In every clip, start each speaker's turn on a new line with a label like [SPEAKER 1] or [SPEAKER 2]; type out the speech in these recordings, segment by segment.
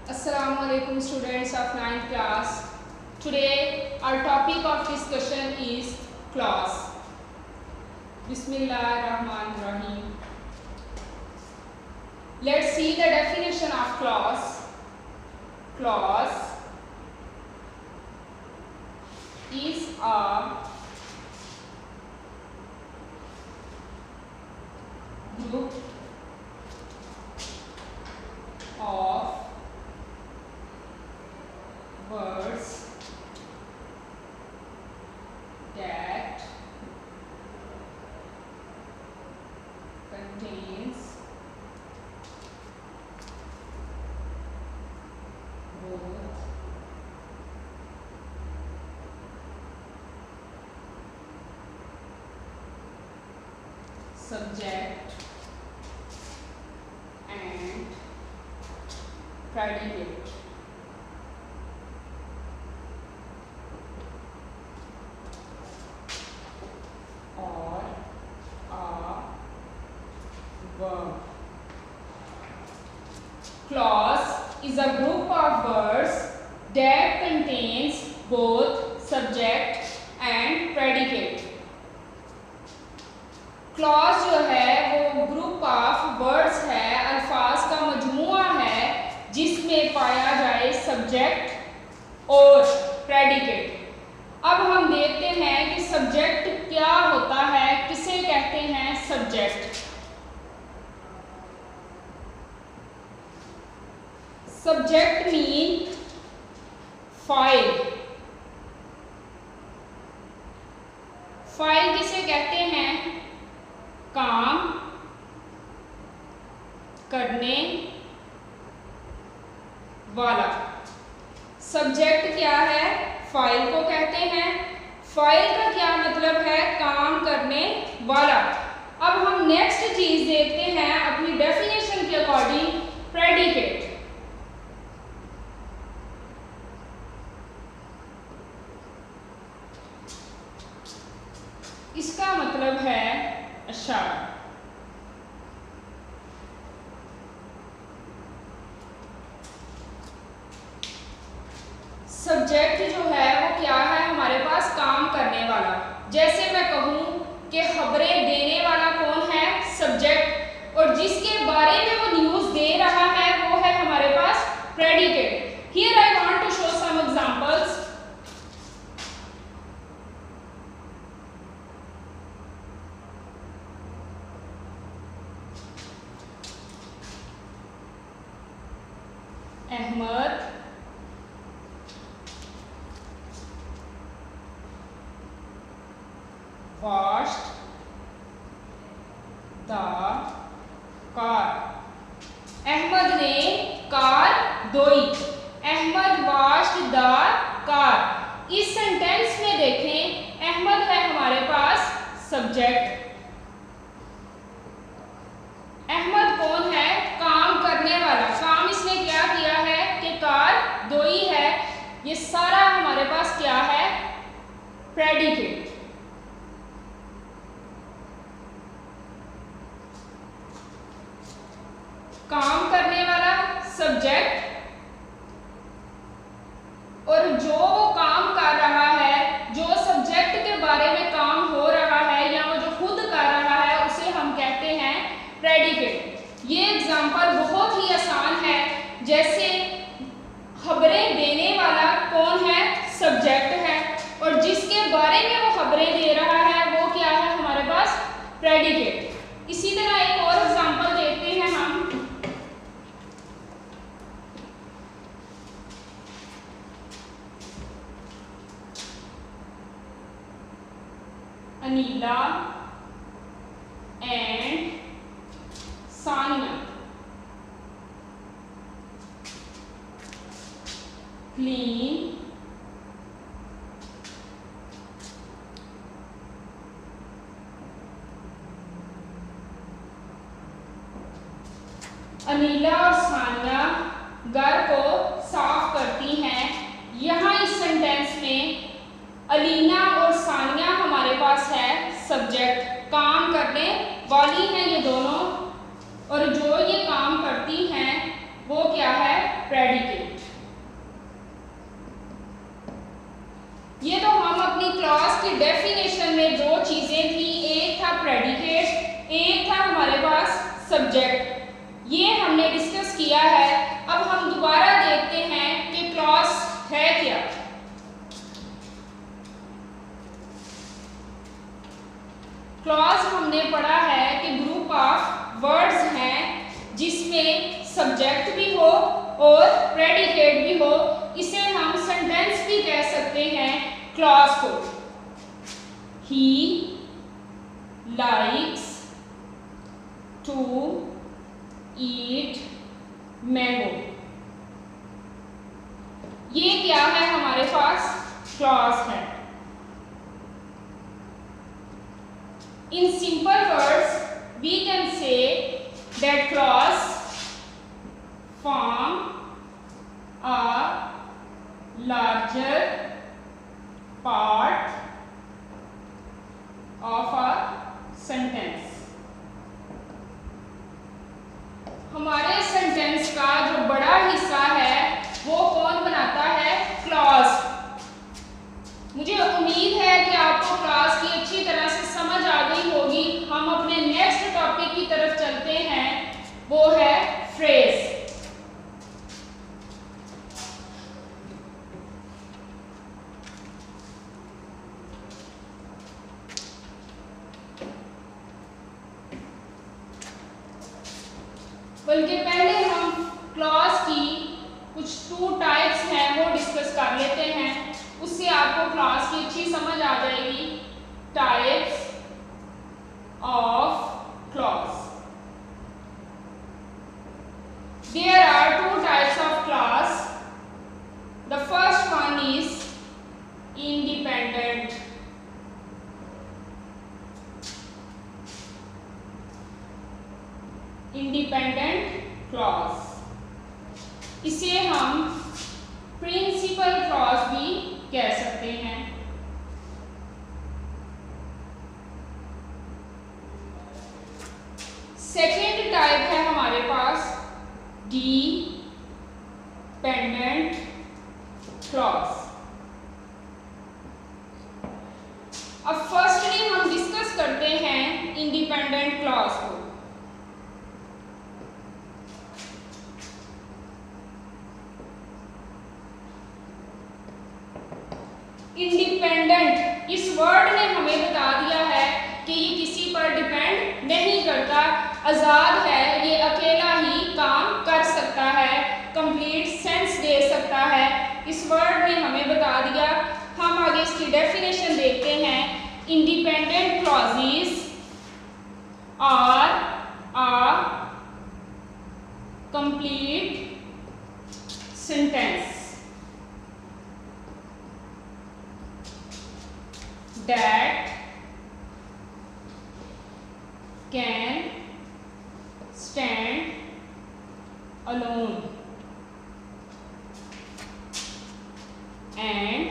[SPEAKER 1] Assalamualaikum students of 9th class. Today our topic of discussion is clause. Bismillahirrahmanirrahim. Let's see the definition of clause. Clause is a group of words that contains both subject and predicate. Or a verb. Clause is a group of words that contains both subject and predicate. Clause जो है वो group of words है, अल्फाज का मजमुआ है जिसमें पाया जाए सब्जेक्ट और प्रेडिकेट। अब हम देखते हैं कि सब्जेक्ट क्या होता है, किसे कहते हैं subject. Subject mean file. File किसे कहते हैं? काम करने वाला। सब्जेक्ट क्या है? फाइल को कहते हैं। फाइल का क्या मतलब है? काम करने वाला। अब हम नेक्स्ट चीज देखते हैं अपनी डेफिनेशन के अकॉर्डिंग, प्रेडिकेट। इसका मतलब है इशारा। सब्जेक्ट जो है वो क्या है हमारे पास? काम करने वाला। जैसे मैं कहूं कि खबरें देने वाला कौन है? सब्जेक्ट। और जिसके बारे में वो न्यूज दे रहा है वो है हमारे पास predicate. Here I want to show some examples. Ahmed washed the car। Ahmed ने कार धोई। Ahmed washed the car। इस सेंटेंस में देखें, अहमद है हमारे पास सब्जेक्ट। अहमद कौन है? काम करने वाला। काम इसने क्या किया है कि कार धोई है। ये सारा हमारे पास क्या है? प्रेडिकेट। काम करने वाला सब्जेक्ट, और जो वो काम कर रहा है, जो सब्जेक्ट के बारे में काम हो रहा है या वो जो खुद कर रहा है, उसे हम कहते हैं प्रेडिकेट। ये एग्जांपल बहुत ही आसान है। जैसे खबरें देने वाला कौन है? सब्जेक्ट है, और जिसके बारे में वो खबरें दे रहा है वो क्या है हमारे पास? प्रेडिकेट। इसी तरह एक और एग्जांपल देखते हैं हम। अनीला एंड सानिया क्लीन अनीला और सानिया घर को साफ करती हैं। यहाँ इस सेंटेंस में अलीना और सानिया हमारे पास है सब्जेक्ट। काम करने वाली हैं ये दोनों, और जो ये काम करती हैं वो क्या है? प्रेडिकेट। क्लॉज हमने पढ़ा है कि ग्रुप ऑफ वर्ड्स हैं जिसमें सब्जेक्ट भी हो और प्रेडिकेट भी हो। इसे हम सेंटेंस भी कह सकते हैं क्लॉज को। He likes to eat mango, ये क्या है हमारे पास? क्लॉज है। In simple words, we can say that clause form a larger part of a sentence. हमारे सेंटेंस का जो बड़ा हिस्सा है वो कौन बनाता है? क्लॉज। मुझे उम्मीद है कि आपको क्लास की अच्छी तरह से समझ आ गई होगी। हम अपने नेक्स्ट टॉपिक की तरफ चलते हैं, वो है फ्रेज। बल्कि पहले हम क्लॉज की कुछ 2 टाइप्स हैं वो डिस्कस कर लेते हैं, उससे आपको क्लॉज की अच्छी समझ आ जाएगी। Types of clause. There are 2 types of clause. The first one is independent. Independent clause, इसे हम प्रिंसिपल क्लॉज भी कह सकते हैं। सेकेंड टाइप है हमारे पास डिपेंडेंट क्लॉज। अब फर्स्टली हम डिस्कस करते हैं इंडिपेंडेंट क्लॉज को। इंडिपेंडेंट, इस वर्ड ने हमें बता दिया है कि ये किसी पर डिपेंड नहीं करता, आजाद है, ये अकेला ही काम कर सकता है, कंप्लीट सेंस दे सकता है। इस वर्ड ने हमें बता दिया। हम आगे इसकी डेफिनेशन देखते हैं। Independent clauses are a complete sentence that can stand alone and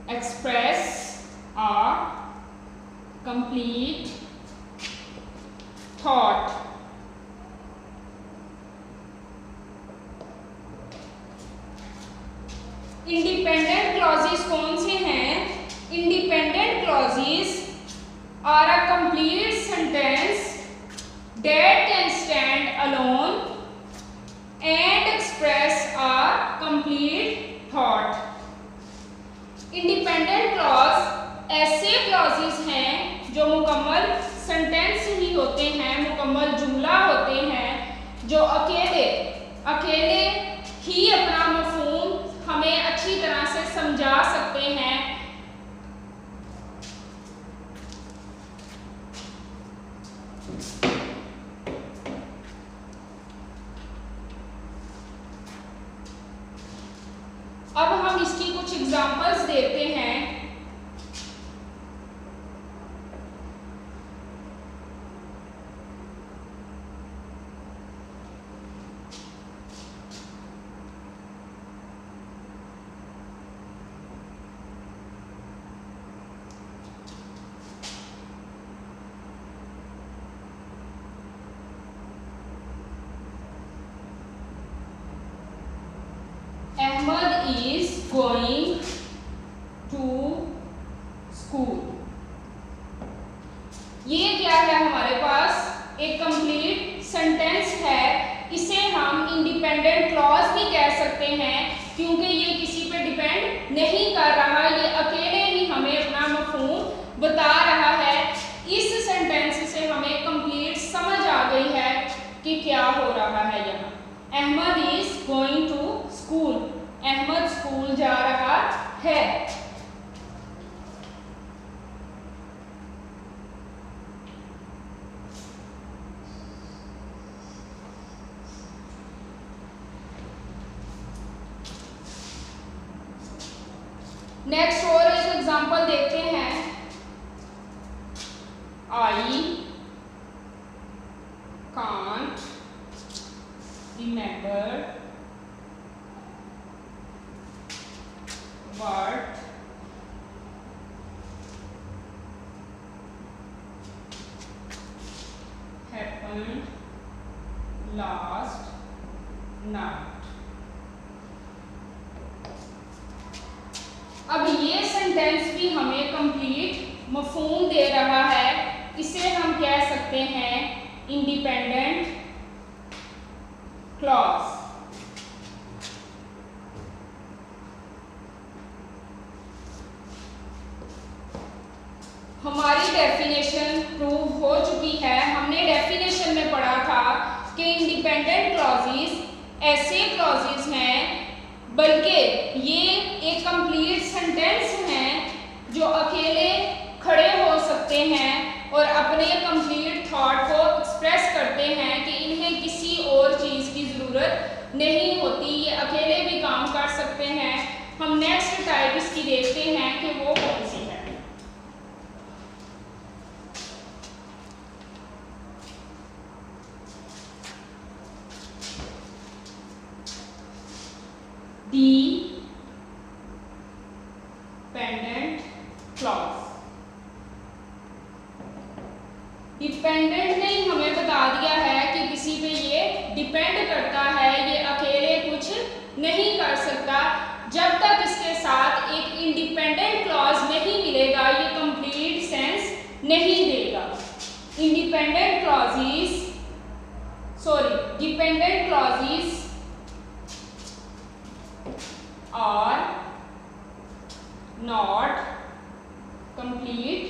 [SPEAKER 1] express a complete thought. Independent clauses कौन से हैं? Independent clauses are a complete sentence that can stand alone and express a complete thought. Independent clause ऐसे clauses हैं जो मुकम्मल sentence ही होते हैं, मुकम्मल जुमला होते हैं, जो अकेले ही अपना मफहूम हमें अच्छी तरह से समझा सकते हैं। अब हम इसकी कुछ एग्जांपल्स देखते हैं। Ahmad is going to school। ये क्या है हमारे पास? एक कंप्लीट सेंटेंस है। इसे हम इंडिपेंडेंट क्लॉज भी कह सकते हैं क्योंकि ये किसी पे डिपेंड नहीं कर रहा, ये अकेले ही कि क्या हो रहा है यहाँ। Ahmad is going to school, Ahmad school जा रहा है। नेक्स्ट और एक एग्जांपल देखते हैं। I can't remember what happened last night. अब ये सेंटेंस भी हमें कंप्लीट मफहूम दे रहा है। इसे हम कह सकते हैं इंडिपेंडेंट क्लॉज। हमारी डेफिनेशन प्रूव हो चुकी है। हमने डेफिनेशन में पढ़ा था कि इंडिपेंडेंट क्लॉजेस ऐसे क्लॉजेस हैं, बल्कि ये एक कंप्लीट सेंटेंस हैं जो अकेले खड़े हो सकते हैं और अपने कंप्लीट थॉट को एक्सप्रेस करते हैं कि इन्हें किसी और चीज़ की ज़रूरत नहीं होती, ये अकेले भी काम कर सकते हैं। हम नेक्स्ट टाइप इसकी देखते हैं कि वो कौन सी है। Dependent clause. डिपेंडेंट ने हमें बता दिया है कि किसी पे ये डिपेंड करता है, ये अकेले कुछ नहीं कर सकता। जब तक इसके साथ एक इंडिपेंडेंट क्लॉज नहीं मिलेगा, ये कंप्लीट सेंस नहीं देगा। Independent clauses dependent clauses are not complete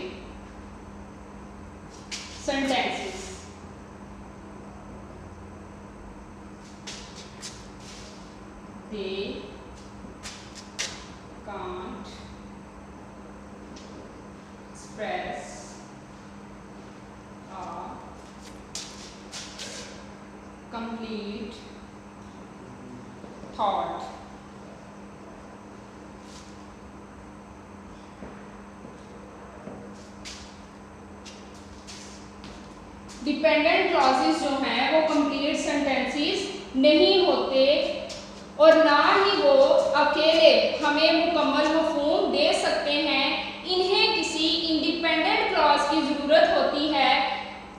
[SPEAKER 1] sentences. They can't express a complete thought. Dependent clauses जो हैं वो कंप्लीट सेंटेंसेस नहीं होते और ना ही वो अकेले हमें मुकम्मल मफहूम दे सकते हैं। इन्हें किसी इंडिपेंडेंट क्लॉज की ज़रूरत होती है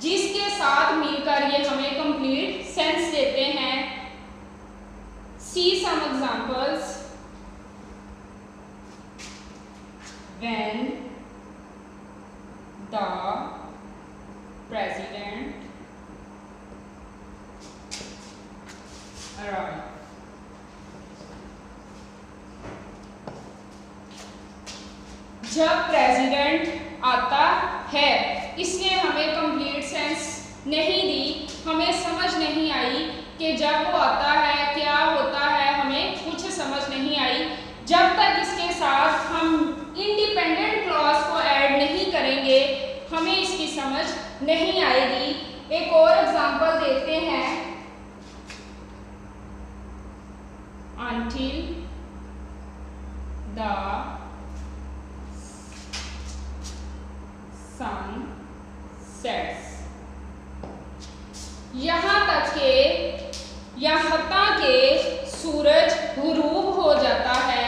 [SPEAKER 1] जिसके साथ मिलकर ये हमें कंप्लीट सेंस देते हैं। See some examples. When the President arrived. जब प्रेसिडेंट आता है, इसने हमें कंप्लीट सेंस नहीं दी। हमें समझ नहीं आई कि जब वो आता है क्या होता है, हमें कुछ समझ नहीं आई। जब तक इसके साथ हम इंडिपेंडेंट क्लॉज को ऐड नहीं करेंगे, हमें इसकी समझ नहीं आएगी। एक और एग्जांपल देखते हैं। Until the sun sets। यहाँ तक के सूरज गुरूब हो जाता है।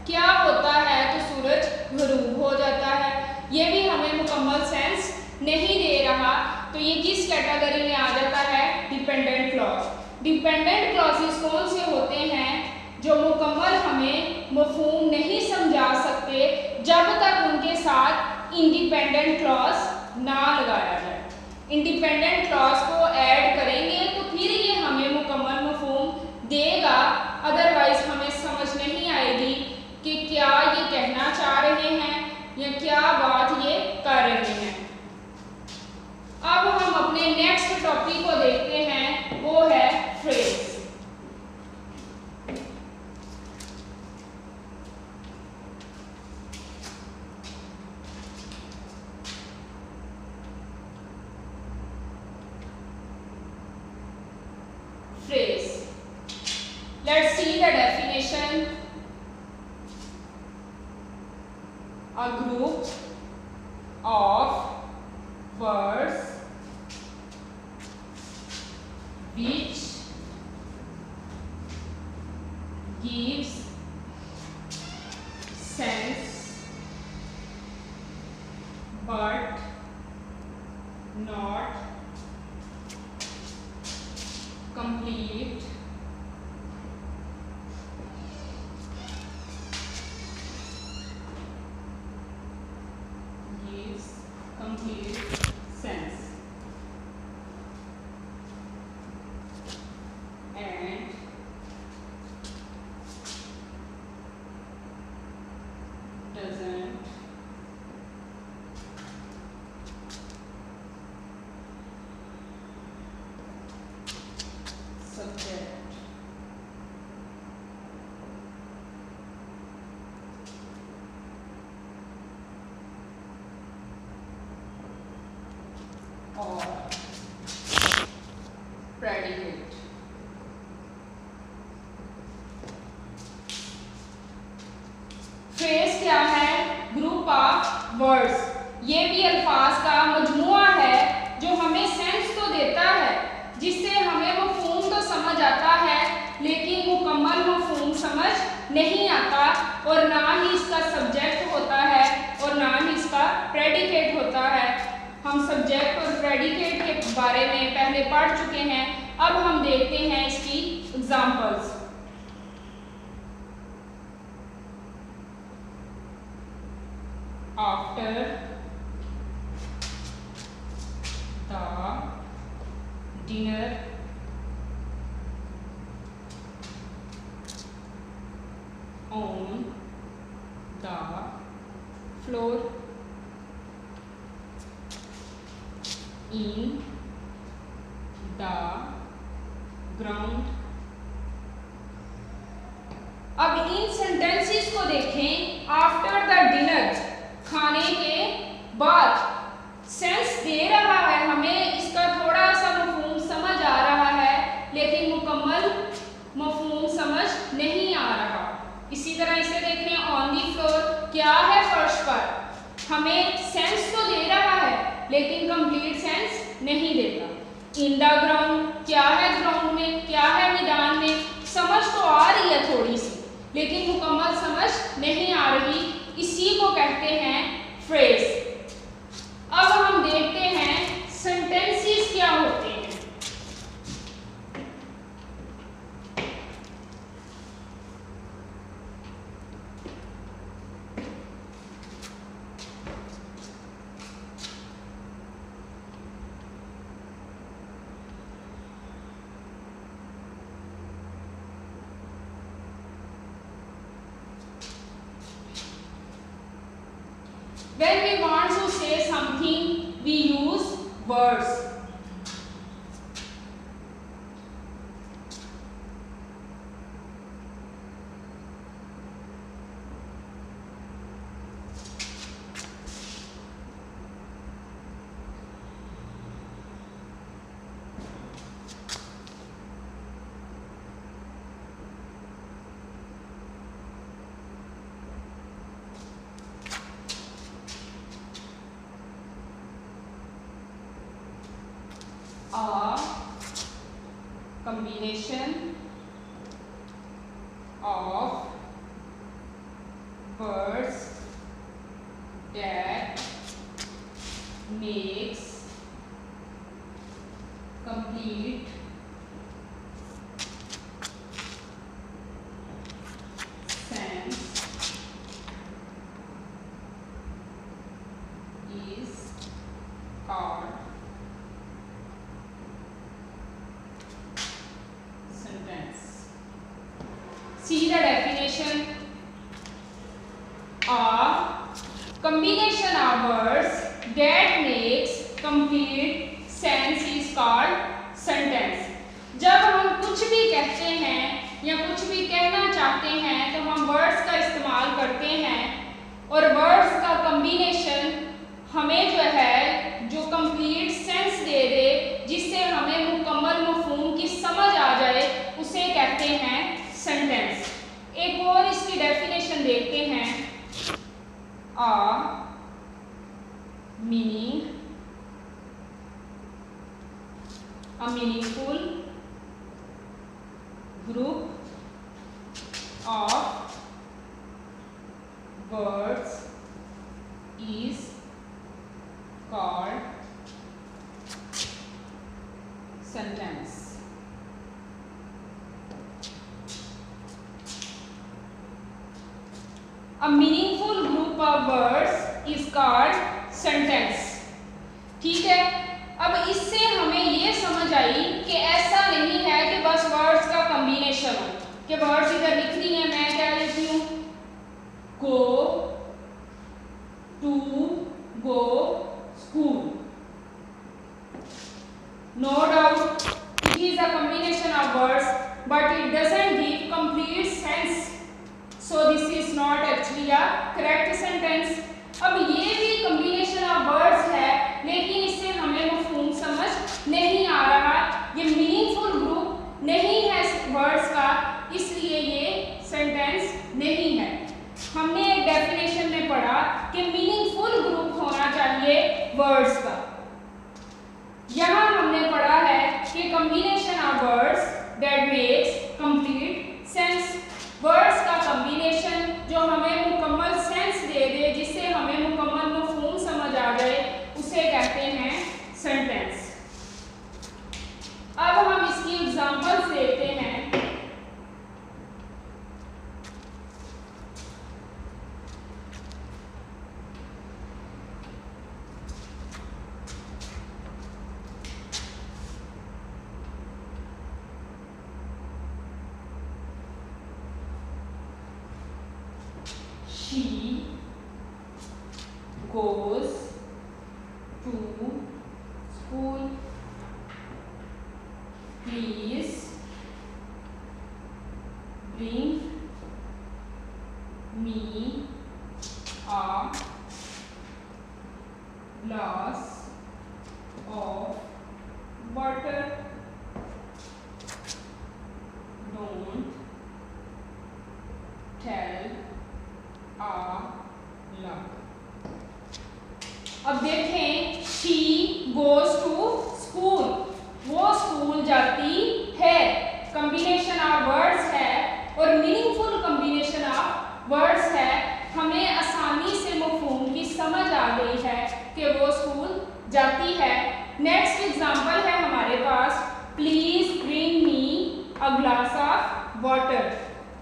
[SPEAKER 1] क्या होता है? तो सूरज गुरूब हो जाता है। ये भी हमें मुकम्मल सेंस नहीं दे रहा, तो ये किस कैटेगरी में आ जाता है? Dependent clause. डिपेंडेंट क्लॉजेस कौन से होते हैं? जो मुकम्मल हमें मफहूम नहीं समझा सकते जब तक उनके साथ इंडिपेंडेंट क्लॉज ना लगाया जाए। इंडिपेंडेंट क्लॉज को ऐड करेंगे तो फिर ये हमें मुकम्मल मफहूम देगा, अदरवाइज हमें समझ नहीं आएगी कि क्या ये कहना चाह रहे हैं या क्या बात ये कर रहे हैं। अब हम अपने नेक्स्ट टॉपिक को देखते हैं। Let's see the definition. A group of words which gives sense but not complete gives complete sense and doesn't subject or predicate. Phrase क्या है? Group of words. ये भी अल्फाज का मजमुआ है जो हमें सेंस तो देता है, जिससे हमें मफहूम तो समझ आता है, लेकिन मुकम्मल मफहूम समझ नहीं आता, और ना ही इसका सब्जेक्ट होता है और ना ही इसका प्रेडिकेट होता है। हम सब्जेक्ट और प्रेडिकेट के बारे में पहले पढ़ चुके हैं। अब हम देखते हैं इसकी examples. After the dinner, on the floor, in the ground। अब इन सेंटेंसेस को देखें। आफ्टर द डिनर, खाने के बाद, सेंस दे रहा है हमें, इसका थोड़ा सा मफहूम समझ आ रहा है, लेकिन मुकम्मल मफहूम समझ नहीं आ रहा। इसी तरह इसे देखें। ऑन दी फ्लोर, क्या है फर्श पर, हमें सेंस तो दे रहा है लेकिन कंप्लीट सेंस नहीं देता। इन द ग्राउंड, क्या है ग्राउंड में, क्या है मैदान में, समझ तो आ रही है थोड़ी सी, लेकिन मुकम्मल समझ नहीं आ रही। इसी को कहते हैं फ्रेज। अब हम देखते हैं सेंटेंसेस क्या होते हैं। When we want to say something, we use words. A combination of words that makes complete sense is called sentence. See the definition. A combination of words that makes complete sense is called sentence. जब हम कुछ भी कहते हैं या कुछ भी कहना चाहते हैं तो हम वर्ड्स का इस्तेमाल करते हैं, और वर्ड्स का कॉम्बिनेशन हमें जो है जो कंप्लीट सेंस दे दे, जिससे हमें मुकम्मल मफहूम की समझ आ जाए, उसे कहते हैं group of words is called sentence. A meaningful group of words is called sentence. ठीक है, अब इससे हमें ये समझ आई कि ऐसा नहीं है कि बस वर्ड्स का कॉम्बिनेशन हो, कि वर्ड्स इधर लिख दी है, मैं क्या लिखती हूँ, go to go school. No doubt it is a combination of words, but it doesn't give complete sense. So this is not actually a correct sentence. अब ये भी combination of words है, लेकिन इससे हमें मफ़हूम समझ नहीं आ रहा, ये meaningful group नहीं है words का, इसलिए ये sentence नहीं है। हमने एक definition में पढ़ा कि meaningful group होना चाहिए words का। यहाँ हमने पढ़ा है कि combination of words that makes complete sense. Words का कॉम्बिनेशन जो हमें मुकम्मल सेंस दे दे, जिससे हमें मुकम्मल मफ़हूम समझ आ जाए, उसे कहते हैं सेंटेंस। अब हम इसकी एग्जांपल्स देखते हैं। She goes to school. Please bring me a glass of water. Don't tell a lie. अब देखें, she goes to school, वो स्कूल जाती है, कॉम्बिनेशन ऑफ वर्ड्स है और मीनिंगफुल कॉम्बिनेशन ऑफ वर्ड्स है। हमें आसानी से मफ़हूम की समझ आ गई है कि वो स्कूल जाती है। नेक्स्ट एग्जांपल है हमारे पास, please bring me a glass of water.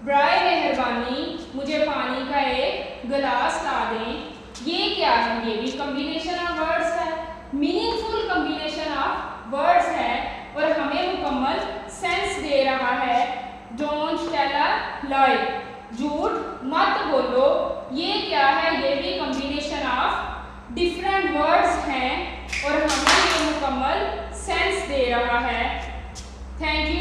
[SPEAKER 1] बराए मेहरबानी मुझे पानी का एक गिलास ला दें। ये क्या है, ये भी कॉम्बिनेशन ऑफ वर्ड्स है, मीनिंगफुल कॉम्बिनेशन ऑफ वर्ड्स है और हमें मुकम्मल सेंस दे रहा है। डोंट टेल अ लाई, झूठ मत बोलो। ये क्या है, ये भी कॉम्बिनेशन ऑफ डिफरेंट वर्ड्स हैं और हमें ये मुकम्मल सेंस दे रहा है